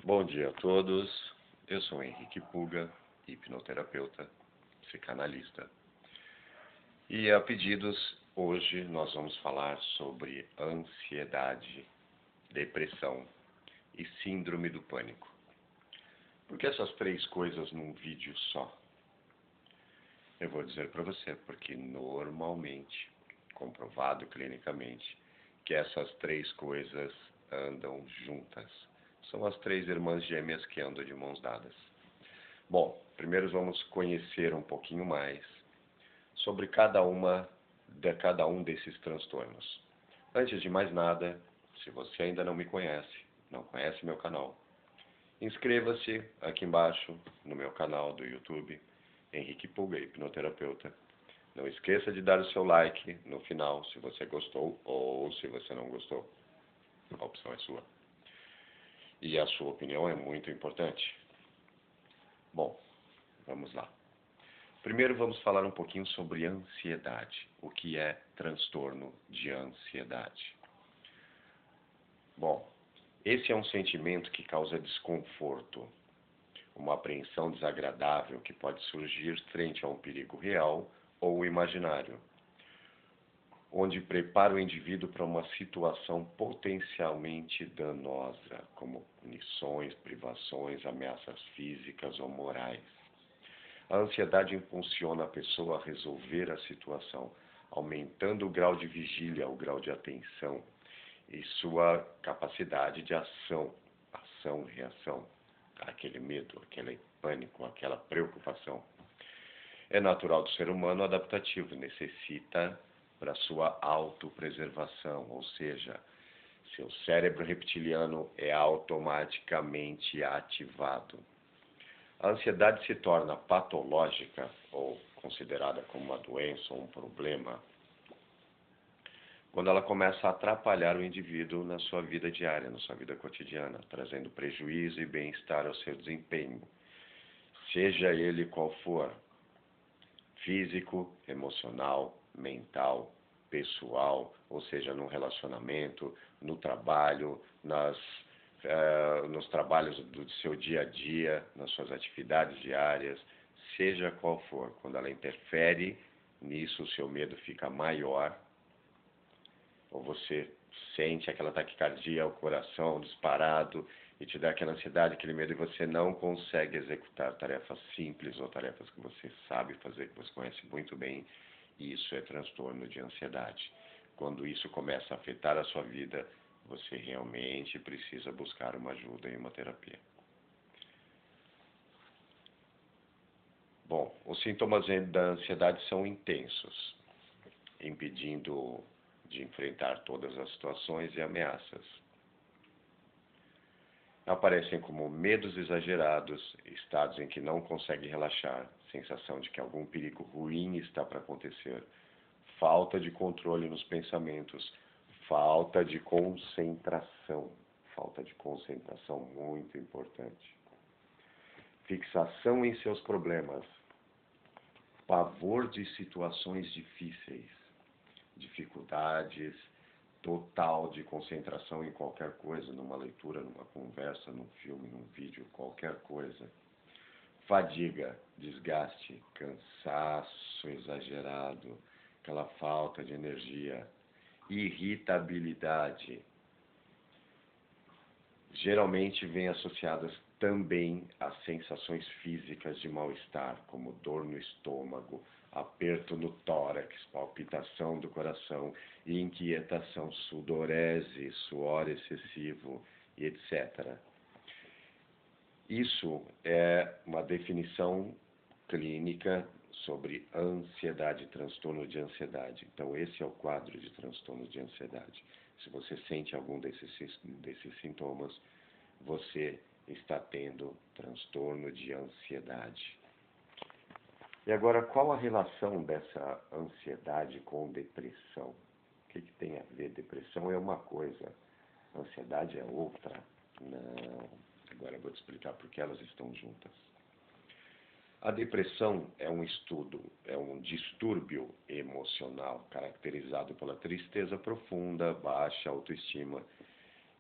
Bom dia a todos, eu sou Henrique Puga, hipnoterapeuta, psicanalista. E a pedidos, hoje nós vamos falar sobre ansiedade, depressão e síndrome do pânico. Por que essas três coisas num vídeo só? Eu vou dizer para você, porque normalmente, comprovado clinicamente, que essas três coisas andam juntas. São as três irmãs gêmeas que andam de mãos dadas. Bom, primeiro vamos conhecer um pouquinho mais sobre cada um desses transtornos. Antes de mais nada, se você ainda não me conhece, não conhece meu canal, inscreva-se aqui embaixo no meu canal do YouTube, Henrique Puga, hipnoterapeuta. Não esqueça de dar o seu like no final, se você gostou ou se você não gostou. A opção é sua. E a sua opinião é muito importante. Bom, vamos lá. Primeiro vamos falar um pouquinho sobre ansiedade. O que é transtorno de ansiedade? Bom, esse é um sentimento que causa desconforto, uma apreensão desagradável que pode surgir frente a um perigo real ou imaginário, onde prepara o indivíduo para uma situação potencialmente danosa, como punições, privações, ameaças físicas ou morais. A ansiedade impulsiona a pessoa a resolver a situação, aumentando o grau de vigília, o grau de atenção e sua capacidade de ação, reação, aquele medo, aquele pânico, aquela preocupação. É natural do ser humano adaptativo, necessita para sua autopreservação, ou seja, seu cérebro reptiliano é automaticamente ativado. A ansiedade se torna patológica ou considerada como uma doença ou um problema quando ela começa a atrapalhar o indivíduo na sua vida diária, na sua vida cotidiana, trazendo prejuízo e bem-estar ao seu desempenho, seja ele qual for, físico, emocional, mental, pessoal, ou seja, no relacionamento, no trabalho, nos trabalhos do seu dia a dia, nas suas atividades diárias, seja qual for. Quando ela interfere nisso, o seu medo fica maior, ou você sente aquela taquicardia, o coração disparado, e te dá aquela ansiedade, aquele medo, e você não consegue executar tarefas simples ou tarefas que você sabe fazer, que você conhece muito bem, e isso é transtorno de ansiedade. Quando isso começa a afetar a sua vida, você realmente precisa buscar uma ajuda e uma terapia. Bom, os sintomas da ansiedade são intensos, impedindo de enfrentar todas as situações e ameaças. Aparecem como medos exagerados, estados em que não consegue relaxar, sensação de que algum perigo ruim está para acontecer, falta de controle nos pensamentos, falta de concentração muito importante, fixação em seus problemas, pavor de situações difíceis, dificuldades, total de concentração em qualquer coisa, numa leitura, numa conversa, num filme, num vídeo, qualquer coisa. Fadiga, desgaste, cansaço exagerado, aquela falta de energia, irritabilidade. Geralmente vêm associadas também a sensações físicas de mal-estar, como dor no estômago, aperto no tórax, palpitação do coração e inquietação, sudorese, suor excessivo e etc. Isso é uma definição clínica sobre ansiedade, transtorno de ansiedade. Então, esse é o quadro de transtorno de ansiedade. Se você sente algum desses sintomas, você está tendo transtorno de ansiedade. E agora, qual a relação dessa ansiedade com depressão? O que tem a ver? Depressão é uma coisa, ansiedade é outra. Não. Agora eu vou te explicar por que elas estão juntas. A depressão é um distúrbio emocional caracterizado pela tristeza profunda, baixa autoestima,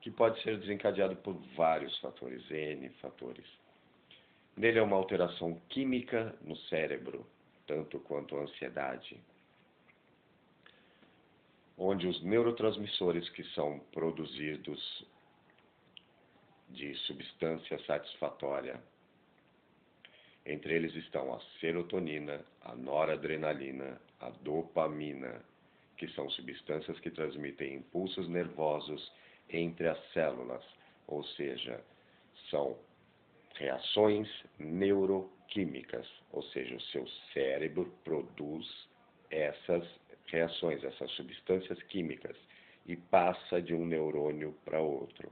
que pode ser desencadeado por vários fatores, N fatores. Nele é uma alteração química no cérebro, tanto quanto a ansiedade, onde os neurotransmissores que são produzidos de substância satisfatória, entre eles estão a serotonina, a noradrenalina, a dopamina, que são substâncias que transmitem impulsos nervosos entre as células, ou seja, são reações neuroquímicas, ou seja, o seu cérebro produz essas reações, essas substâncias químicas, e passa de um neurônio para outro.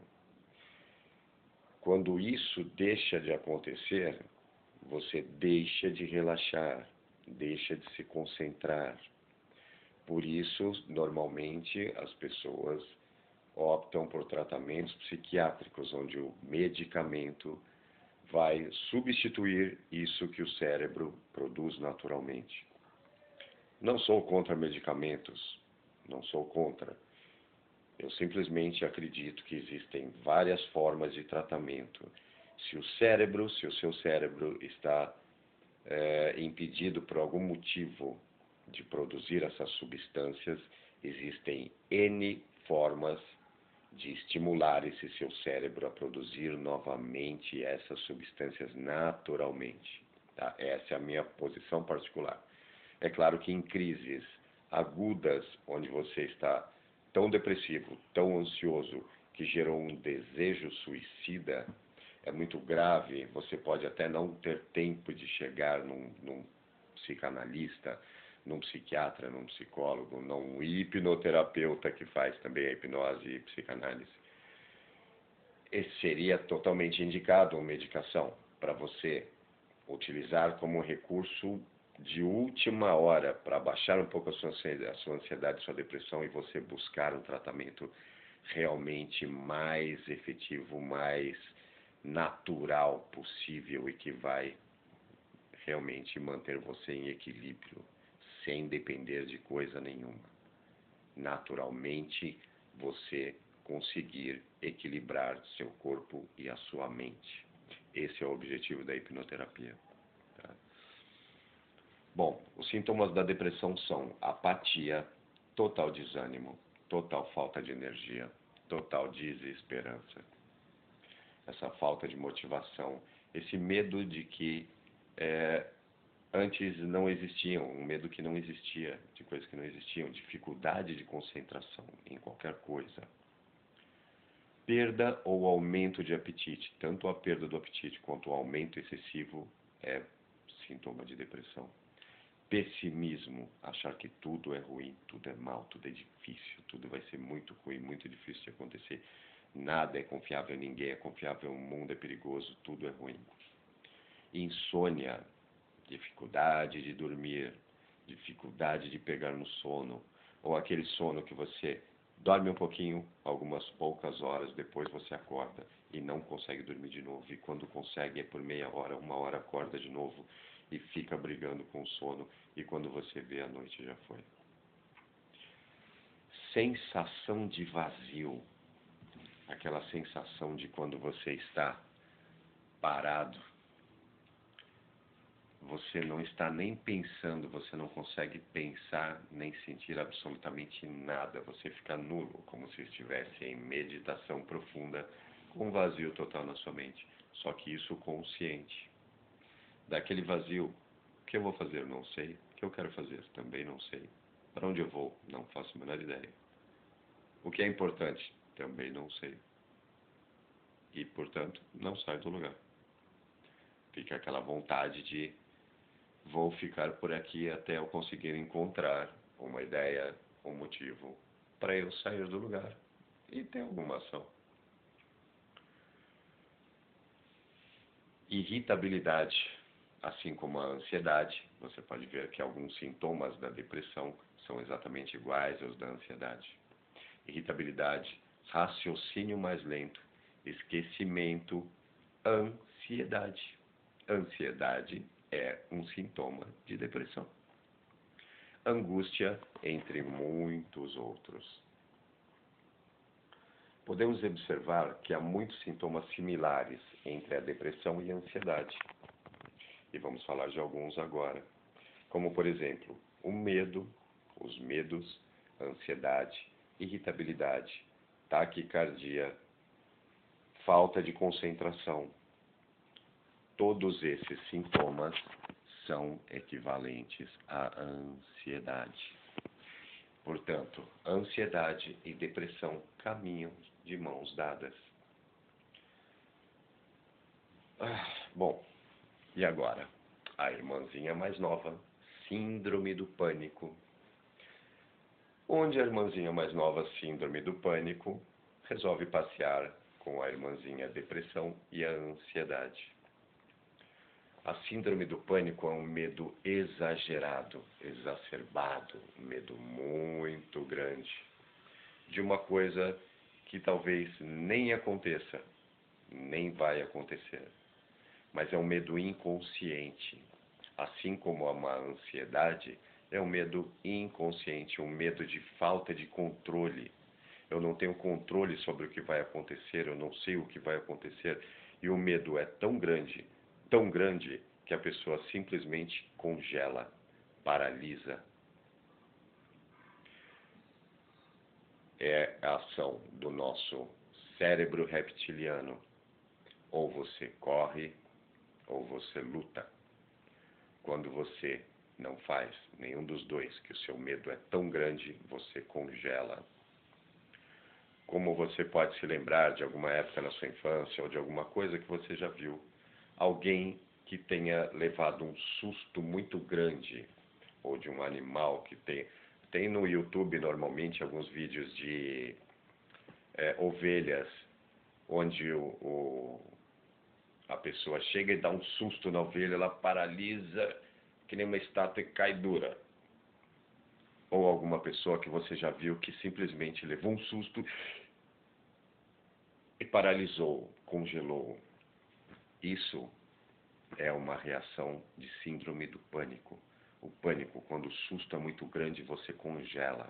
Quando isso deixa de acontecer, você deixa de relaxar, deixa de se concentrar. Por isso, normalmente, as pessoas optam por tratamentos psiquiátricos, onde o medicamento vai substituir isso que o cérebro produz naturalmente. Não sou contra medicamentos, não sou contra. Eu simplesmente acredito que existem várias formas de tratamento. Se o seu cérebro está impedido por algum motivo de produzir essas substâncias, existem N formas de estimular esse seu cérebro a produzir novamente essas substâncias naturalmente. Tá? Essa é a minha posição particular. É claro que em crises agudas, onde você está tão depressivo, tão ansioso, que gerou um desejo suicida, é muito grave, você pode até não ter tempo de chegar num psicanalista, num psiquiatra, num psicólogo, num hipnoterapeuta que faz também a hipnose e psicanálise. Esse seria totalmente indicado uma medicação para você utilizar como recurso de última hora para baixar um pouco a sua ansiedade, a sua depressão, e você buscar um tratamento realmente mais efetivo, mais natural possível e que vai realmente manter você em equilíbrio, sem depender de coisa nenhuma. Naturalmente, você conseguir equilibrar seu corpo e a sua mente. Esse é o objetivo da hipnoterapia. Tá? Bom, os sintomas da depressão são apatia, total desânimo, total falta de energia, total desesperança. Essa falta de motivação, esse medo de que antes não existiam, um medo que não existia, de coisas que não existiam, dificuldade de concentração em qualquer coisa. Perda ou aumento de apetite, tanto a perda do apetite quanto o aumento excessivo é sintoma de depressão. Pessimismo, achar que tudo é ruim, tudo é mal, tudo é difícil, tudo vai ser muito ruim, muito difícil de acontecer. Nada é confiável, ninguém é confiável, o mundo é perigoso, tudo é ruim. Insônia, dificuldade de dormir, dificuldade de pegar no sono, ou aquele sono que você dorme um pouquinho, algumas poucas horas, depois você acorda e não consegue dormir de novo, e quando consegue é por meia hora, uma hora acorda de novo e fica brigando com o sono, e quando você vê, a noite já foi. Sensação de vazio, aquela sensação de quando você está parado, você não está nem pensando, você não consegue pensar nem sentir absolutamente nada, você fica nulo, como se estivesse em meditação profunda, com um vazio total na sua mente, só que isso consciente. Daquele vazio, o que eu vou fazer? Não sei. O que eu quero fazer? Também não sei. Para onde eu vou? Não faço a menor ideia. O que é importante? Também não sei. E, portanto, não sai do lugar. Fica aquela vontade de vou ficar por aqui até eu conseguir encontrar uma ideia, um motivo para eu sair do lugar e ter alguma ação. Irritabilidade, assim como a ansiedade, você pode ver que alguns sintomas da depressão são exatamente iguais aos da ansiedade. Irritabilidade, raciocínio mais lento, esquecimento, ansiedade. Ansiedade é um sintoma de depressão. Angústia, entre muitos outros. podemos observar que há muitos sintomas similares entre a depressão e a ansiedade. E vamos falar de alguns agora. Como, por exemplo, o medo, os medos, a ansiedade, irritabilidade, taquicardia, falta de concentração. Todos esses sintomas são equivalentes à ansiedade. Portanto, ansiedade e depressão caminham de mãos dadas. Bom, e agora? A irmãzinha mais nova, síndrome do pânico. Onde a irmãzinha mais nova, síndrome do pânico, resolve passear com a irmãzinha depressão e a ansiedade. A síndrome do pânico é um medo exagerado, exacerbado, um medo muito grande, de uma coisa que talvez nem aconteça, nem vai acontecer. Mas é um medo inconsciente, assim como a ansiedade é um medo inconsciente, um medo de falta de controle. Eu não tenho controle sobre o que vai acontecer, eu não sei o que vai acontecer, e o medo é tão grande, que a pessoa simplesmente congela, paralisa. É a ação do nosso cérebro reptiliano. Ou você corre, ou você luta. Quando você não faz nenhum dos dois, que o seu medo é tão grande, você congela. Como você pode se lembrar de alguma época na sua infância, ou de alguma coisa que você já viu, alguém que tenha levado um susto muito grande, ou de um animal que tem no YouTube normalmente alguns vídeos de ovelhas, onde a pessoa chega e dá um susto na ovelha, ela paralisa que nem uma estátua e cai dura. Ou alguma pessoa que você já viu que simplesmente levou um susto e paralisou, congelou. Isso é uma reação de síndrome do pânico. O pânico, quando o susto é muito grande, você congela.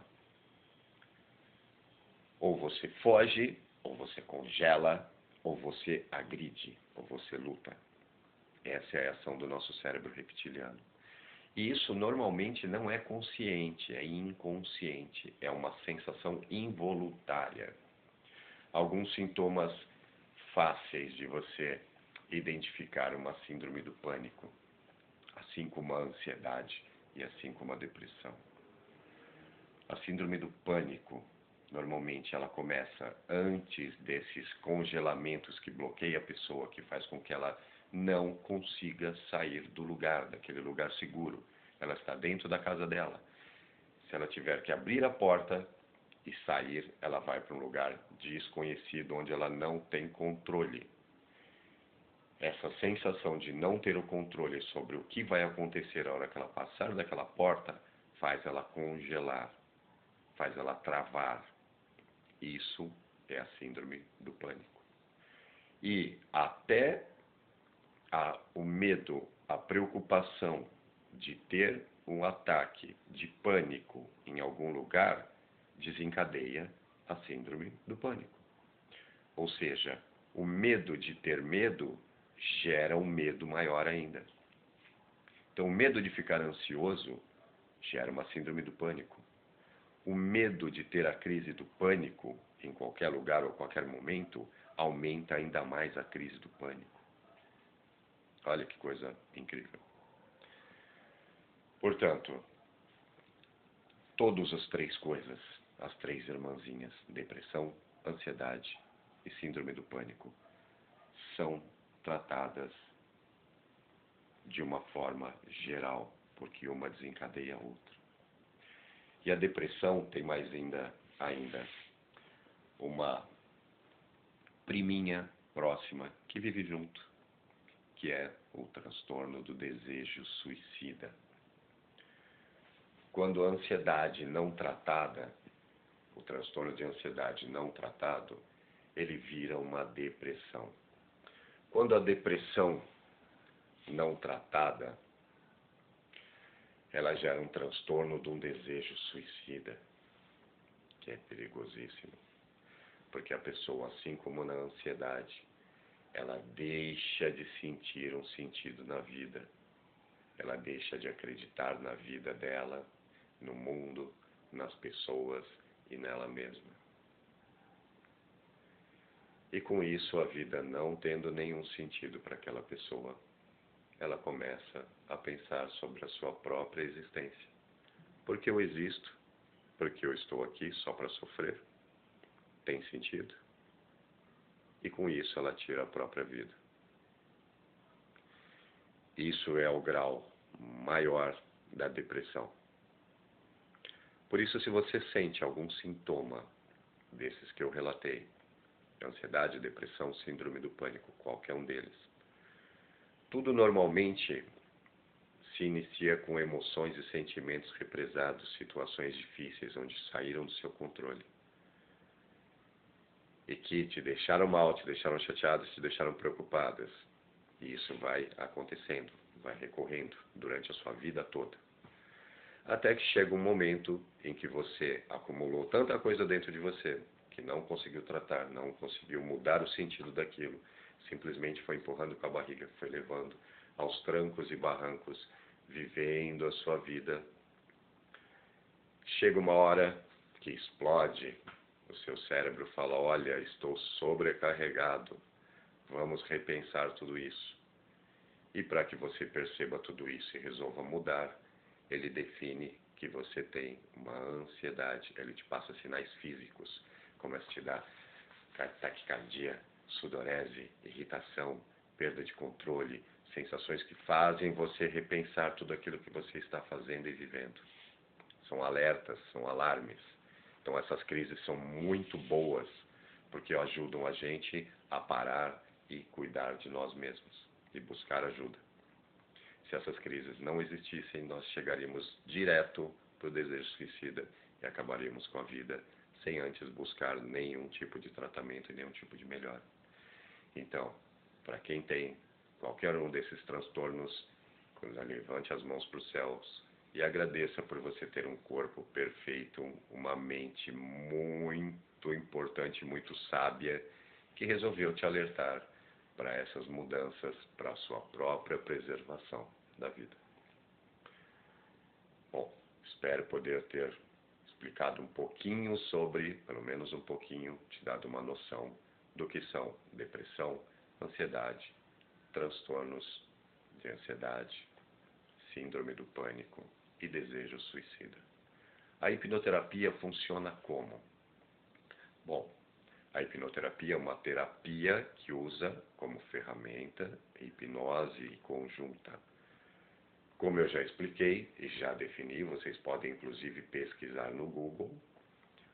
Ou você foge, ou você congela, ou você agride, ou você luta. Essa é a ação do nosso cérebro reptiliano. E isso normalmente não é consciente, é inconsciente, é uma sensação involuntária. Alguns sintomas fáceis de você identificar uma síndrome do pânico, assim como a ansiedade e assim como a depressão. A síndrome do pânico, normalmente ela começa antes desses congelamentos que bloqueiam a pessoa, que faz com que ela não consiga sair do lugar, daquele lugar seguro. Ela está dentro da casa dela. Se ela tiver que abrir a porta e sair, ela vai para um lugar desconhecido, onde ela não tem controle. Essa sensação de não ter o controle sobre o que vai acontecer a hora que ela passar daquela porta, faz ela congelar, faz ela travar. Isso é a síndrome do pânico. E até o medo, a preocupação de ter um ataque de pânico em algum lugar, desencadeia a síndrome do pânico. Ou seja, o medo de ter medo gera um medo maior ainda. Então, o medo de ficar ansioso gera uma síndrome do pânico. O medo de ter a crise do pânico em qualquer lugar ou qualquer momento aumenta ainda mais a crise do pânico. Olha que coisa incrível. Portanto, todas as três coisas, as três irmãzinhas, depressão, ansiedade e síndrome do pânico, são tratadas de uma forma geral, porque uma desencadeia a outra. E a depressão tem mais ainda uma priminha próxima que vive junto, que é o transtorno do desejo suicida. Quando a ansiedade não tratada, o transtorno de ansiedade não tratado, ele vira uma depressão. Quando a depressão não tratada, ela gera um transtorno de um desejo suicida, que é perigosíssimo. Porque a pessoa, assim como na ansiedade, ela deixa de sentir um sentido na vida. Ela deixa de acreditar na vida dela, no mundo, nas pessoas e nela mesma. E com isso, a vida não tendo nenhum sentido para aquela pessoa, ela começa a pensar sobre a sua própria existência. Por que eu existo? Porque eu estou aqui só para sofrer? Tem sentido? E com isso ela tira a própria vida. Isso é o grau maior da depressão. Por isso, se você sente algum sintoma desses que eu relatei, ansiedade, depressão, síndrome do pânico, qualquer um deles, tudo normalmente se inicia com emoções e sentimentos represados, situações difíceis onde saíram do seu controle e que te deixaram mal, te deixaram chateadas, te deixaram preocupadas. E isso vai acontecendo, vai recorrendo durante a sua vida toda. Até que chega um momento em que você acumulou tanta coisa dentro de você que não conseguiu tratar, não conseguiu mudar o sentido daquilo, simplesmente foi empurrando com a barriga, foi levando aos trancos e barrancos, vivendo a sua vida. Chega uma hora que explode, o seu cérebro fala: olha, estou sobrecarregado, vamos repensar tudo isso. E para que você perceba tudo isso e resolva mudar, ele define que você tem uma ansiedade, ele te passa sinais físicos, começa a te dar taquicardia, sudorese, irritação, perda de controle, sensações que fazem você repensar tudo aquilo que você está fazendo e vivendo. São alertas, são alarmes. Então essas crises são muito boas, porque ajudam a gente a parar e cuidar de nós mesmos e buscar ajuda. Se essas crises não existissem, nós chegaríamos direto para o desejo suicida e acabaríamos com a vida sem antes buscar nenhum tipo de tratamento e nenhum tipo de melhora. Então, para quem tem qualquer um desses transtornos, levante as mãos para os céus e agradeça por você ter um corpo perfeito, uma mente muito importante, muito sábia, que resolveu te alertar para essas mudanças, para a sua própria preservação da vida. Bom, espero poder ter explicado um pouquinho sobre, pelo menos um pouquinho, te dado uma noção do que são depressão, ansiedade, transtornos de ansiedade, síndrome do pânico e desejo suicida. A hipnoterapia funciona como? Bom, a hipnoterapia é uma terapia que usa como ferramenta hipnose conjunta. Como eu já expliquei e já defini, vocês podem inclusive pesquisar no Google,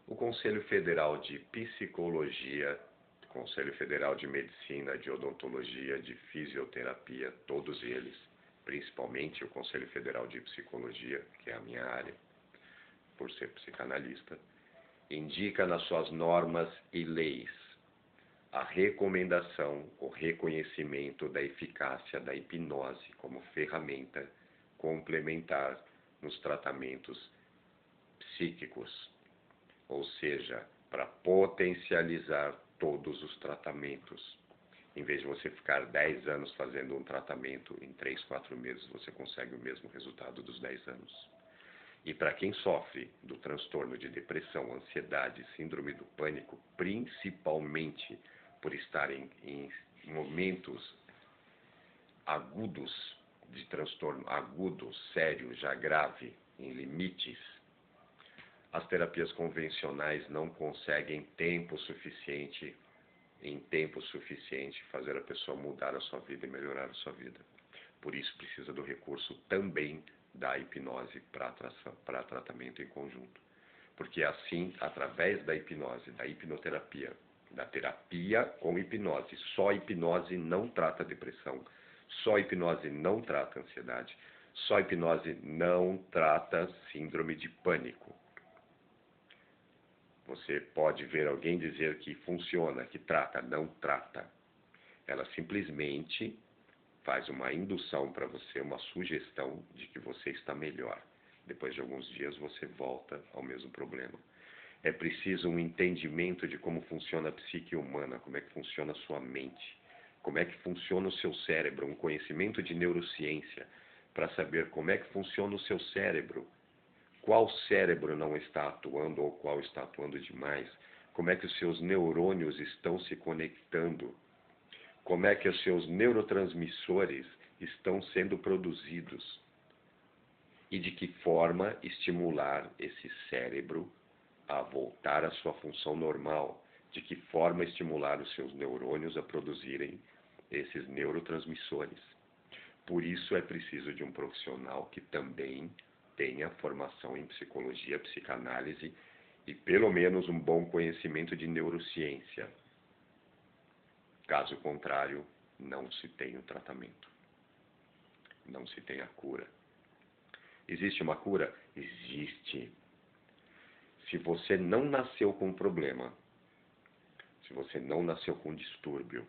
o Conselho Federal de Psicologia, Conselho Federal de Medicina, de Odontologia, de Fisioterapia, todos eles, principalmente o Conselho Federal de Psicologia, que é a minha área, por ser psicanalista, indica nas suas normas e leis a recomendação, o reconhecimento da eficácia da hipnose como ferramenta complementar nos tratamentos psíquicos, ou seja, para potencializar todos os tratamentos. Em vez de você ficar 10 anos fazendo um tratamento, em 3, 4 meses você consegue o mesmo resultado dos 10 anos. E para quem sofre do transtorno de depressão, ansiedade, síndrome do pânico, principalmente por estarem em momentos agudos de transtorno, agudo, sério, já grave, em limites, as terapias convencionais não conseguem em tempo suficiente, fazer a pessoa mudar a sua vida e melhorar a sua vida. Por isso precisa do recurso também da hipnose para tratamento em conjunto. Porque assim, através da hipnose, da hipnoterapia, da terapia com hipnose, só hipnose não trata depressão, só hipnose não trata ansiedade, só hipnose não trata síndrome de pânico. Você pode ver alguém dizer que funciona, que trata, não trata. Ela simplesmente faz uma indução para você, uma sugestão de que você está melhor. Depois de alguns dias você volta ao mesmo problema. É preciso um entendimento de como funciona a psique humana, como é que funciona a sua mente, como é que funciona o seu cérebro, um conhecimento de neurociência para saber como é que funciona o seu cérebro, qual cérebro não está atuando ou qual está atuando demais, como é que os seus neurônios estão se conectando, como é que os seus neurotransmissores estão sendo produzidos e de que forma estimular esse cérebro a voltar à sua função normal, de que forma estimular os seus neurônios a produzirem esses neurotransmissores. Por isso é preciso de um profissional que também tenha formação em psicologia, psicanálise e pelo menos um bom conhecimento de neurociência. Caso contrário, não se tem o tratamento. Não se tem a cura. Existe uma cura? Existe. Se você não nasceu com um problema, se você não nasceu com um distúrbio,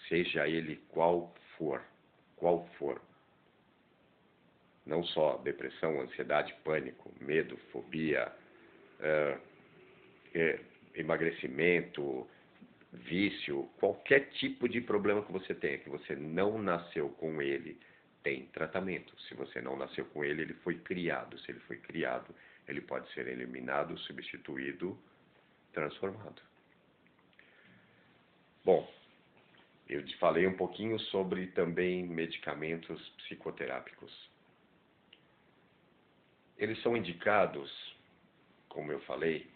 seja ele qual for, não só depressão, ansiedade, pânico, medo, fobia, emagrecimento, vício, qualquer tipo de problema que você tenha, que você não nasceu com ele, tem tratamento. Se você não nasceu com ele, ele foi criado. Se ele foi criado, ele pode ser eliminado, substituído, transformado. Bom, eu te falei um pouquinho sobre também medicamentos psicoterápicos. Eles são indicados, como eu falei,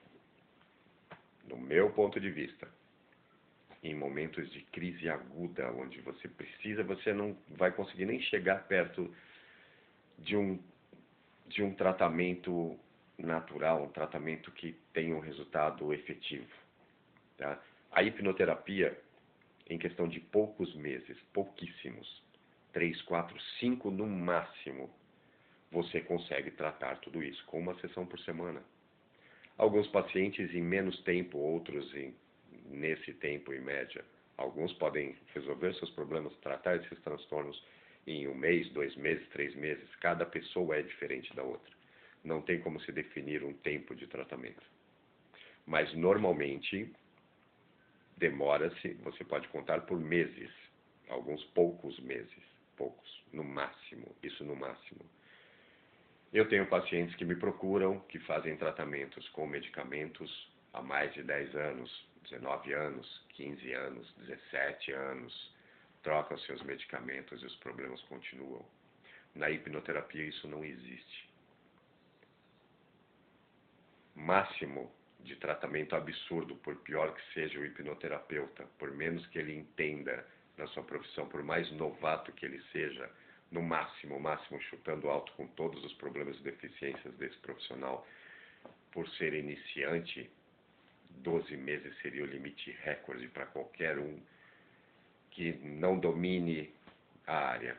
no meu ponto de vista, em momentos de crise aguda, onde você não vai conseguir nem chegar perto de um tratamento natural, um tratamento que tenha um resultado efetivo. Tá? A hipnoterapia, em questão de poucos meses, pouquíssimos, 3, 4, 5 no máximo, você consegue tratar tudo isso com uma sessão por semana. Alguns pacientes em menos tempo, outros nesse tempo em média. Alguns podem resolver seus problemas, tratar esses transtornos em 1 mês, 2 meses, 3 meses. Cada pessoa é diferente da outra. Não tem como se definir um tempo de tratamento. Mas normalmente demora-se, você pode contar por meses, alguns poucos meses, poucos, no máximo, isso no máximo. Eu tenho pacientes que me procuram, que fazem tratamentos com medicamentos há mais de 10 anos, 19 anos, 15 anos, 17 anos, trocam seus medicamentos e os problemas continuam. Na hipnoterapia isso não existe. Máximo de tratamento absurdo, por pior que seja o hipnoterapeuta, por menos que ele entenda na sua profissão, por mais novato que ele seja, no máximo chutando alto com todos os problemas e deficiências desse profissional, por ser iniciante, 12 meses seria o limite recorde para qualquer um que não domine a área.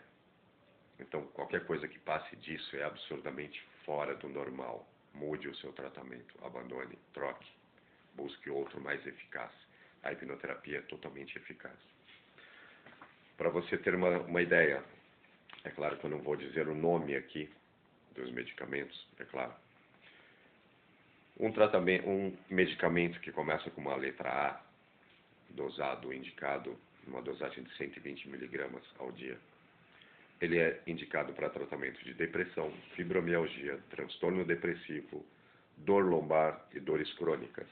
Então, qualquer coisa que passe disso é absurdamente fora do normal. Mude o seu tratamento, abandone, troque, busque outro mais eficaz. A hipnoterapia é totalmente eficaz. Para você ter uma ideia, é claro que eu não vou dizer o nome aqui dos medicamentos, é claro. Um medicamento que começa com uma letra A, dosado, indicado, uma dosagem de 120 miligramas ao dia. Ele é indicado para tratamento de depressão, fibromialgia, transtorno depressivo, dor lombar e dores crônicas.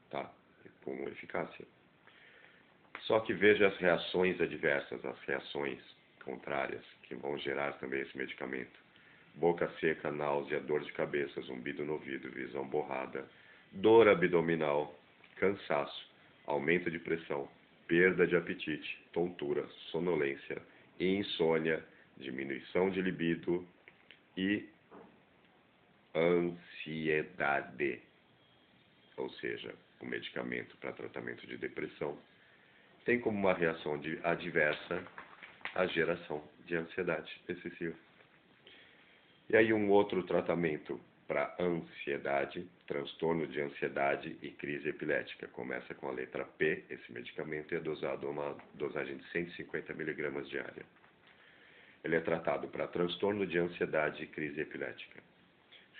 Tá? Com eficácia. Só que veja as reações adversas, as reações contrárias que vão gerar também esse medicamento. Boca seca, náusea, dor de cabeça, zumbido no ouvido, visão borrada, dor abdominal, cansaço, aumento de pressão, perda de apetite, tontura, sonolência, insônia, diminuição de libido e ansiedade. Ou seja, o medicamento para tratamento de depressão tem como uma reação adversa a geração de ansiedade excessiva. E aí um outro tratamento para ansiedade, transtorno de ansiedade e crise epilética. Começa com a letra P, esse medicamento é dosado a uma dosagem de 150 miligramas diária. Ele é tratado para transtorno de ansiedade e crise epilética.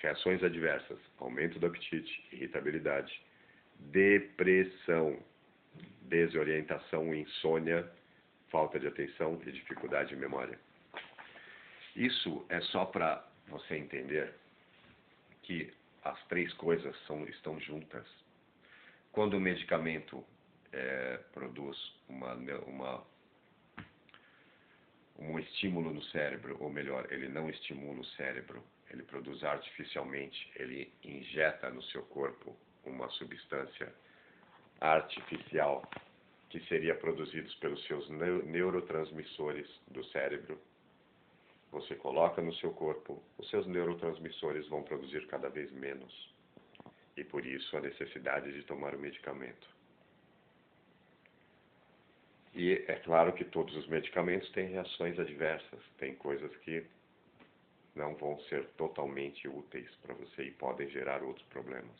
reações adversas, aumento do apetite, irritabilidade, depressão, desorientação, insônia, falta de atenção e dificuldade de memória. Isso é só para você entender que as três coisas estão juntas. Quando o medicamento produz um estímulo no cérebro, ou melhor, ele não estimula o cérebro, ele produz artificialmente, ele injeta no seu corpo uma substância artificial que seria produzida pelos seus neurotransmissores do cérebro. Você coloca no seu corpo, os seus neurotransmissores vão produzir cada vez menos. E por isso a necessidade de tomar o medicamento. E é claro que todos os medicamentos têm reações adversas, tem coisas que não vão ser totalmente úteis para você e podem gerar outros problemas,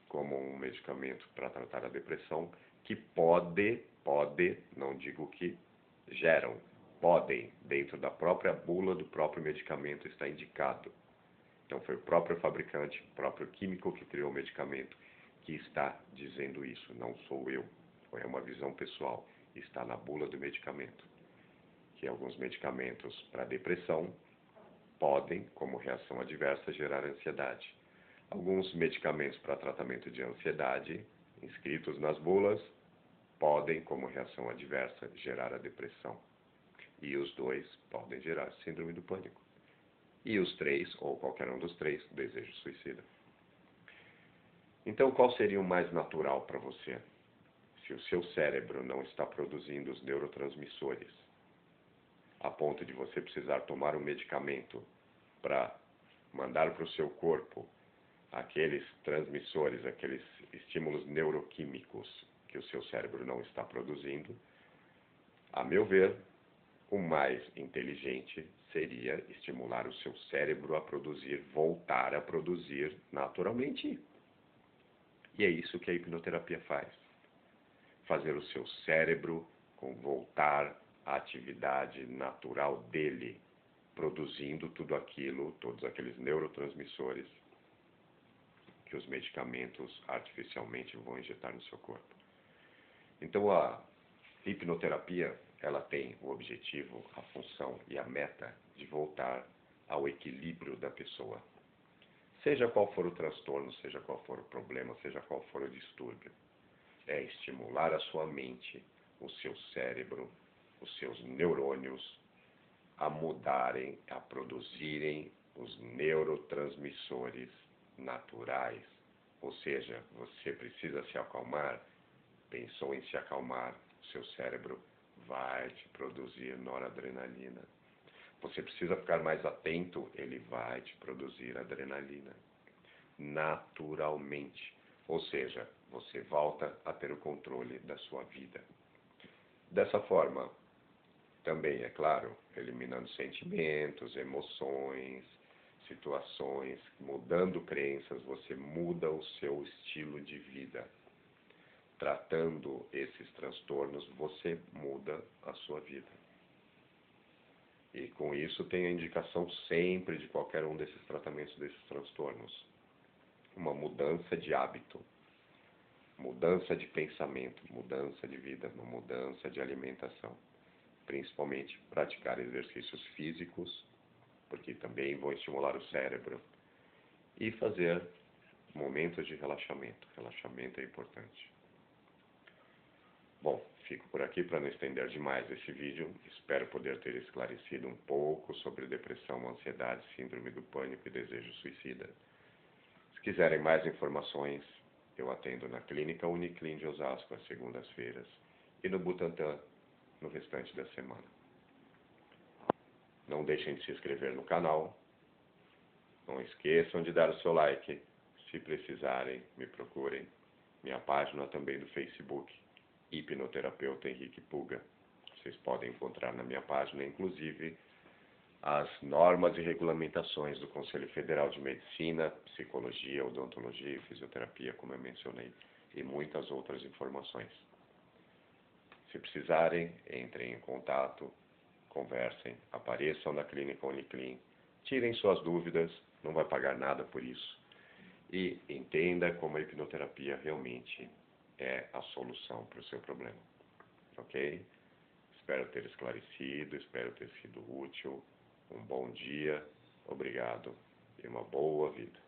como um medicamento para tratar a depressão, que pode, não digo que geram, podem, dentro da própria bula do próprio medicamento está indicado. Então foi o próprio fabricante, o próprio químico que criou o medicamento que está dizendo isso, não sou eu, é uma visão pessoal. Está na bula do medicamento, que alguns medicamentos para depressão podem, como reação adversa, gerar ansiedade. Alguns medicamentos para tratamento de ansiedade, inscritos nas bulas, podem, como reação adversa, gerar a depressão. E os dois podem gerar síndrome do pânico. E os três, ou qualquer um dos três, desejo suicida. Então, qual seria o mais natural para você? Se o seu cérebro não está produzindo os neurotransmissores, a ponto de você precisar tomar um medicamento para mandar para o seu corpo aqueles transmissores, aqueles estímulos neuroquímicos que o seu cérebro não está produzindo, a meu ver, o mais inteligente seria estimular o seu cérebro a produzir, voltar a produzir naturalmente. E é isso que a hipnoterapia faz. Fazer o seu cérebro voltar à atividade natural dele, produzindo tudo aquilo, todos aqueles neurotransmissores que os medicamentos artificialmente vão injetar no seu corpo. Então a hipnoterapia, ela tem o objetivo, a função e a meta de voltar ao equilíbrio da pessoa. Seja qual for o transtorno, seja qual for o problema, seja qual for o distúrbio. É estimular a sua mente, o seu cérebro, os seus neurônios a mudarem, a produzirem os neurotransmissores naturais. Ou seja, você precisa se acalmar, pensou em se acalmar, o seu cérebro vai te produzir noradrenalina. Você precisa ficar mais atento, ele vai te produzir adrenalina. Naturalmente. Ou seja, você volta a ter o controle da sua vida. Dessa forma, também, é claro, eliminando sentimentos, emoções, situações, mudando crenças, você muda o seu estilo de vida. Tratando esses transtornos, você muda a sua vida. E com isso tem a indicação sempre de qualquer um desses tratamentos, desses transtornos. Uma mudança de hábito, mudança de pensamento, mudança de vida, uma mudança de alimentação. Principalmente praticar exercícios físicos, porque também vão estimular o cérebro. E fazer momentos de relaxamento. Relaxamento é importante. Bom, fico por aqui para não estender demais esse vídeo. Espero poder ter esclarecido um pouco sobre depressão, ansiedade, síndrome do pânico e desejo suicida. Se quiserem mais informações, eu atendo na Clínica Uniclin de Osasco às segundas-feiras e no Butantã no restante da semana. Não deixem de se inscrever no canal. Não esqueçam de dar o seu like. Se precisarem, me procurem. Minha página também do Facebook, Hipnoterapeuta Henrique Puga. Vocês podem encontrar na minha página, inclusive, as normas e regulamentações do Conselho Federal de Medicina, Psicologia, Odontologia e Fisioterapia, como eu mencionei, e muitas outras informações. Se precisarem, entrem em contato, conversem, apareçam na Clínica Uniclin. tirem suas dúvidas, não vai pagar nada por isso. E entenda como a hipnoterapia realmente é a solução para o seu problema. Ok? Espero ter esclarecido, espero ter sido útil. Um bom dia, obrigado e uma boa vida.